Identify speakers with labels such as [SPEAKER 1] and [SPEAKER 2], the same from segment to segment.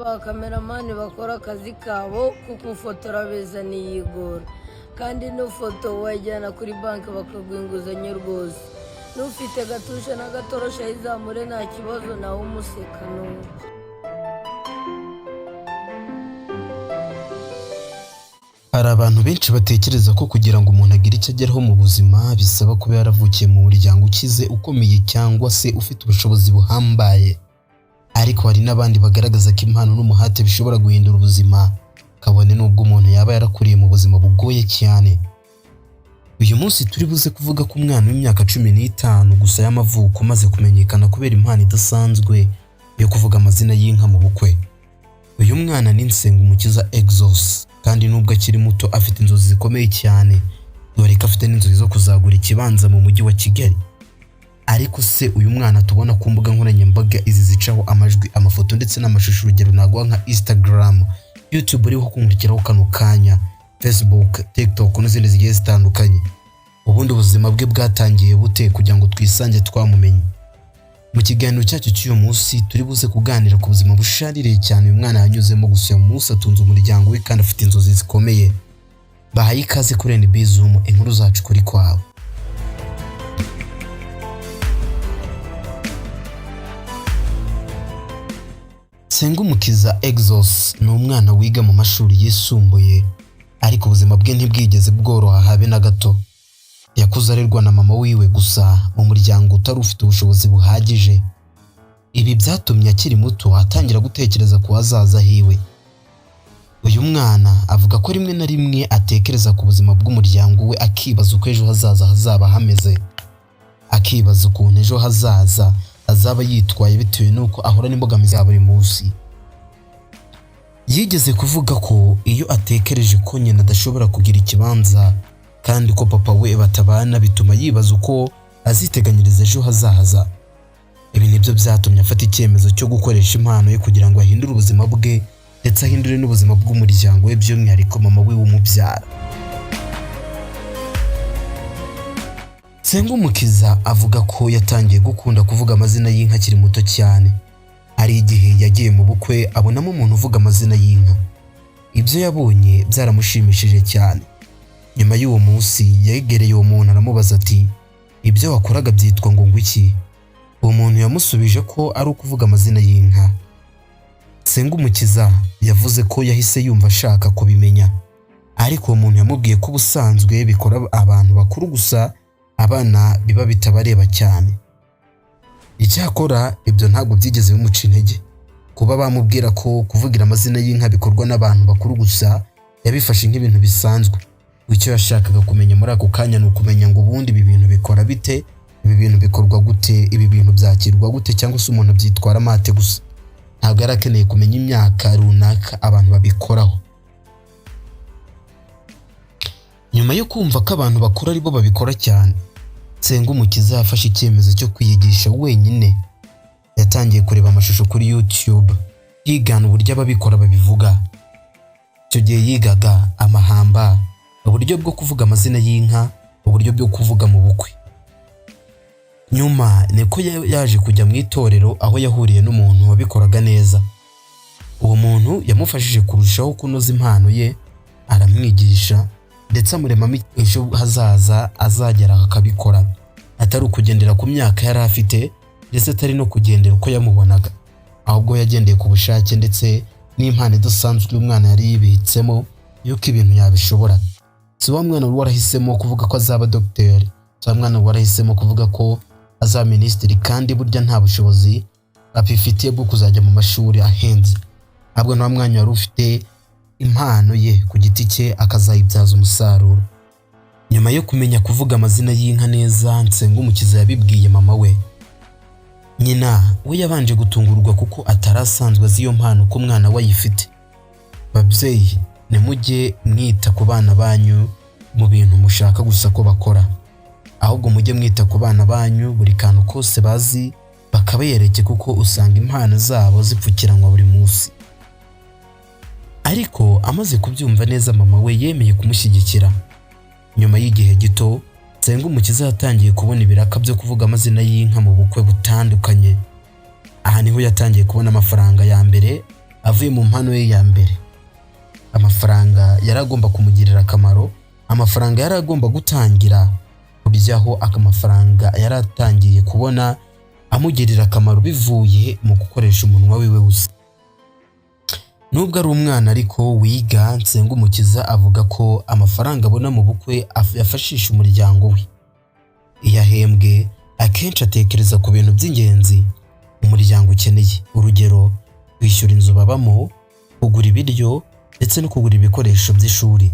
[SPEAKER 1] ba kameramani bakora akazi kabo ko kufotora beza niyigora kandi n'ufoto wajyana kuri banki bakaguha inguzanyo rwose n'ufite gatusha n'agatorosha yizamure nta kibazo nawe umuseka n'ubu.
[SPEAKER 2] Hari abantu benshi batekereza ko kugira ngo umuntu agire icyo ageraho mu buzima bisaba kuba yaravukiye mu muryango ukize ukomeye cyangwa se ufite ubushobozi buhambaye, ariko hari n'abandi bagaragaza ko impano n'umuhate bishobora guhindura ubuzima kabone n'ubwo umuntu yaba yarakuriye mu buzima bugoye cyane. Uyu munsi turi buze kuvuga ko umwana w'imyaka 15 gusa y'amavuko maze kumenyekana kubera impano idasanzwe yo kuvuga amazina y'inka mu bukwe. Uyu mwana ni Nsengumukiza Exos, kandi nubwo akiri muto afite inzozi zikomeye cyane, dore ko afite n'inzozi zo kuzagura ikibanza mu mujyi wa Kigali. Ariko se uyu mwana tubona ku mbuga nkoranyambaga izi zicaho amajwi, amafoto ndetse n'amashusho, urugero nagwa nka Instagram, YouTube uriho kumurikiraho kano kanya, Facebook, TikTok n'izindi zigiye zitandukanye, ubundi ubuzima bwe bwatangiye bute kugira ngo twisange twamumenye? Mu kiganiro cyacu cy'uyu munsi turi buze kuganira ku buzima bushaririye cyane uyu mwana yanyuzemo, gusa uyu munsi atunze umuryango we kandi afite inzozi zikomeye. Bahaye ikaze kuri NB Zoom, inkuru zacu kuri kwawe. Nsengumukiza Exos ni umwana wiga mu mashuri yisumbuye, ariko ubuzima bwe ntibwigeze bworoha habe na gato. Yakuze arerwa na mama wiwe gusa mu muryango utari ufite ubushobozi buhagije. Ibi byatumye akiri muto atangira gutekereza ku hazaza hiwe. Uyu mwana avuga ko rimwe na rimwe atekereza ku buzima bw'umuryango we, akibaza uko ejo hazaza hazaba hameze, akibaza ukuntu ejo hazaza azaba yitwaye bitewe n'uko ahura n'imbogamizi za buri munsi. Yigeze kuvuga ko iyo atekereje ko nyina adashobora kugira ikibanza kandi ko papa we batabana, bituma yibaza uko aziteganyiriza ejo hazaza. Ibi nibyo byatumye afata icyemezo cyo gukoresha impano ye kugira ngo ahindure ubuzima bwe ndetse ahindure n'ubuzima bw'umuryango we, by'umwihariko mama we w'umubyara. Nsengumukiza avuga ko yatangiye gukunda kuvuga amazina y'inka akiri muto cyane. Hari igihe yagiye mu bukwe abonamo umuntu uvuga amazina y'inka. Ibyo yabonye byaramushimishije cyane. Nyuma y'uwo munsi yegereye uwo muntu aramubaza ati, ibyo wakoraga byitwa ngo iki? Uwo muntu yamusubije ko ari ukuvuga amazina y'inka. Nsengumukiza yavuze ko yahise yumva ashaka kubimenya, ariko uwo muntu yamubwiye ko ubusanzwe bikora abantu bakuru gusa, abana biba bitabareba cyane. Icyakora ibyo ntabwo byigeze bimuca intege. Kuba bamubwira ko kuvugira amazina y'inka bikorwa n'abantu bakuru gusa, yabifashe nk'ibintu bisanzwe. Icyo yashakaga kumenya muri ako kanya ni ukumenya ngo ubundi ibi bintu bikora bite, ibi bintu bikorwa gute, ibi bintu byakirwa gute, cyangwa se umuntu abyitwara amate gusa. Ntabwo yari akeneye kumenya imyaka runaka abantu babikoraho. Nyuma yo kumva ko abantu bakuru aribo babikora cyane, Nsengumukiza yafashe icyemezo cyo kwiyigisha wenyine. Yatangiye kureba amashusho kuri YouTube, yigana uburyo ababikora babivuga. Icyo gihe yigaga amahamba, uburyo bwo kuvuga amazina y'inka, uburyo bwo kuvuga mu bukwe. Nyuma niko yaje kujya mu itorero, aho yahuriye n'umuntu wabikoraga neza. Uwo muntu yamufashije kurushaho kunoza impano ye, aramwigisha ndetse amuremamo ejo hazaza azagera akabikora, atari ukugendera ku myaka yari afite ndetse atari no kugendera uko yamubonaga, ahubwo yagendeye ku bushake ndetse n'impano idasanzwe umwana yari yibitsemo yuko ibintu yabishobora. Si wa mwana warahisemo kuvuga ko azaba docteur, si wa mwana warahisemo kuvuga ko azaba minisitiri kandi burya nta bushobozi afifitiye bwo kuzajya mu mashuri ahenze. Ahubwo nta mwanya wari ufite impano ye ku giti cye akazayibyaza umusaruro. Nyuma yo kumenya kuvuga amazina y'inka neza, Nsengumukiza yabibwiye mama we. Nyina we yabanje gutungurwa kuko atarasanzwe azi iyo mpano ko umwana we ayifite. Babyeyi, nimujye mwita ku bana banyu mu bintu mushaka gusa ko bakora, ahubwo mujye mwita ku bana banyu buri kantu kose bazi bakabereke, kuko usanga impano zabo zipfukiranwa buri munsi. Ariko amaze kubyumva neza, mama we yemeye kumushyigikira. Nyuma y'igihe gito, Nsengumukiza yatangiye kubona ibiraka byo kuvuga amazina y'inka mu bukwe butandukanye. Aha niho yatangiye kubona amafaranga ya mbere avuye mu mpano ye ya mbere. Amafaranga yari agomba kumugirira akamaro, amafaranga yari agomba gutangira kuryaho, amafaranga yari atangiye kubona amugirira akamaro bivuye mu gukoresha umunwa wiwe gusa. Nubwo ari umwana ariko wiga, Nsengumukiza avuga ko amafaranga abona mu bukwe yafashisha umuryango we. Iyo ahembwe akenshi atekereza ku bintu by'ingenzi umuryango ukeneye, urugero kwishyura inzu babamo, kugura ibiryo ndetse no kugura ibikoresho by'ishuri.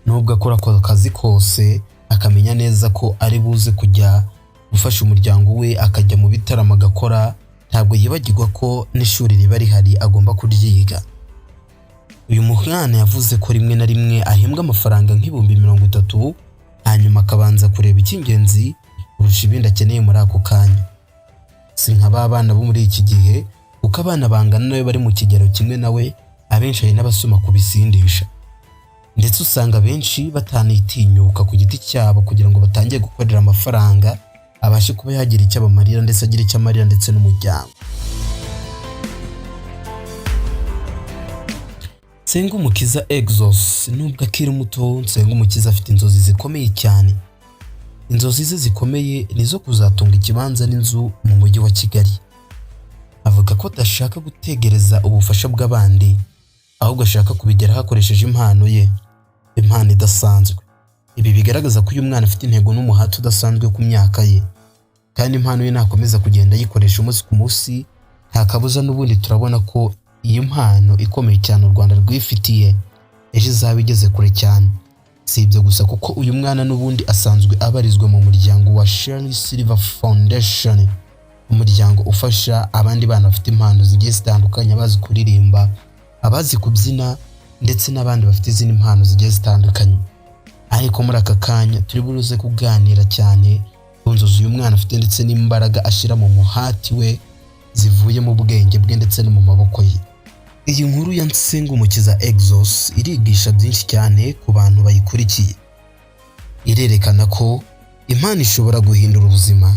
[SPEAKER 2] Nubwo akora ako kazi kose, akamenya neza ko ari buze kujya gufasha umuryango we, akajya mu bitaramo agakora, ntabwo yibagirwa ko n'ishuri riba rihari agomba kuryiga. Uyu mwana yavuze ko rimwe na rimwe ahembwa amafaranga nk'ibihumbi 30, hanyuma akabanza kureba icy'ingenzi kurusha ibindi akeneye muri ako kanya. Si nk'aba bana bo muri iki gihe, kuko abana bangana nawe bari mu kigero kimwe nawe, abenshi hari n'abasoma kubisindisha, ndetse usanga benshi batanitinyuka ku giti cyabo kugira ngo batangiye gukorera amafaranga abashe kuba yagira icyo abamarira ndetse agira icyo amarira ndetse n'umuryango. Nsengumukiza Exos nubwo akiri muto, Nsengumukiza afite inzozi zikomeye cyane. Inzozi ze zikomeye nizo kuzatunga ikibanza n'inzu mu mujyi wa Kigali. Avuga ko adashaka gutegereza ubufasha bw'abandi, ahubwo ashaka kubigeraho akoresheje impano ye, impano idasanzwe. Ibi bigaragaza ko uyu mwana afite intego n'umuhate udasanzwe ku myaka ye, kandi impano ye nakomeza kugenda ayikoresha umunsi ku munsi, nta kabuza n'ubundi turabona ko iyi mpano ikomeye cyane u Rwanda rwifitiye ejo izaba igeze kure cyane. Si ibyo gusa, kuko uyu mwana n'ubundi asanzwe abarizwa mu muryango wa Shirley Silver Foundation, umuryango ufasha abandi bana bafite impano zigiye zitandukanye, abazi kuririmba, abazi kubyina ndetse n'abandi bafite izindi impano zigiye zitandukanye. Ariko muri aka kanya turi buruze kuganira cyane ku nzozi uyu mwana afite ndetse n'imbaraga ashyira mu muhati we zivuye mu bwenge bwe ndetse no mu maboko ye. Iyi nkuru ya Nsengumukiza Exos irigisha byinshi cyane ku bantu bayikurikiye. Irerekana ko impano ishobora guhindura ubuzima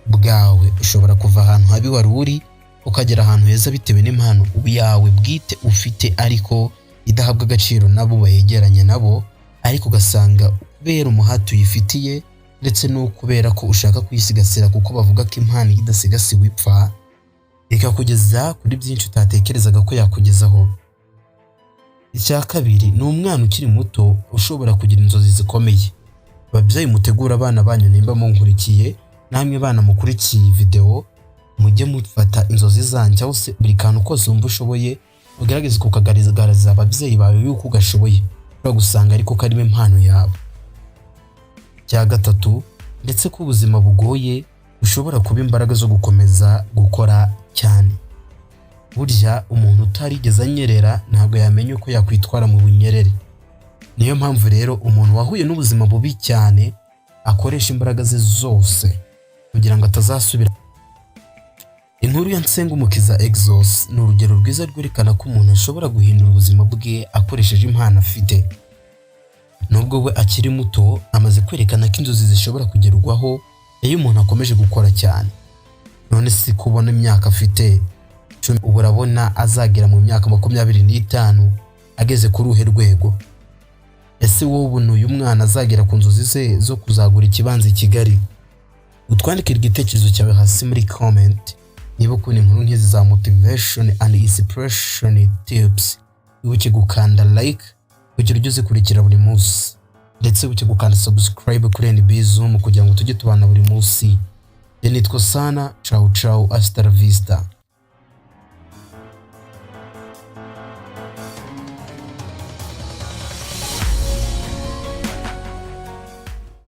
[SPEAKER 2] bwawe. Ushobora kuva ahantu habi wari uri ukagera ahantu heza bitewe n'impano yawe bwite ufite, ariko idahabwa agaciro nabo bayegeranye nabo, ariko ugasanga kubera umuhati uyifitiye ndetse no kubera ko ushaka kuyisigasira, kuko bavuga ko impano idasigasiwe ipfa, ikakugeza kuri byinshi utatekerezaga ko yakugezaho. Icya kabiri, ni umwana ukiri muto ushobora kugira inzozi zikomeye. Babyeyi mutegura abana banyu, nimba munkurikiye, namwe bana mukurikiye video, mujye mufata inzozi zanyu cyangwa se buri kantu kose wumva ushoboye ugerageze kukagaragariza ababyeyi bawe yuko ugashoboye, gusanga ariko karimo impano yawe. Cya gatatu, ndetse ko ubuzima bugoye ushobora kuba imbaraga zo gukomeza gukora cyane. Burya umuntu utarigeze anyerera ntabwo yamenya uko yakwitwara mu bunyerere. Niyo mpamvu rero umuntu wahuye n'ubuzima bubi cyane akoresha imbaraga ze zose kugira ngo atazasubira. Inkuru ya Nsengumukiza Exos ni urugero rwiza rwerekana ko umuntu ashobora guhindura ubuzima bwe akoresheje impano afite. Nubwo we akiri muto, amaze kwerekana ko inzozi zishobora kugerwaho iyo umuntu akomeje gukora cyane. None si kubona imyaka afite, ubu urabona azagera mu myaka 25 ageze kuri uruhe rwego? Ese wowe ubona uyu mwana azagera ku nzozi ze zo kuzagura ikibanza i Kigali? Utwandikira igitekerezo cyawe hasi muri comment. Niba ukunda inkuru nk'izi za motivation and inspiration tips, wibuke gukanda like kugira ujye uzikurikira buri munsi, ndetse wibuke gukanda subscribe kuri NB Zoom kugira ngo tujye tubana buri munsi. Nitwa Sana, ciao ciao, hasta la vista.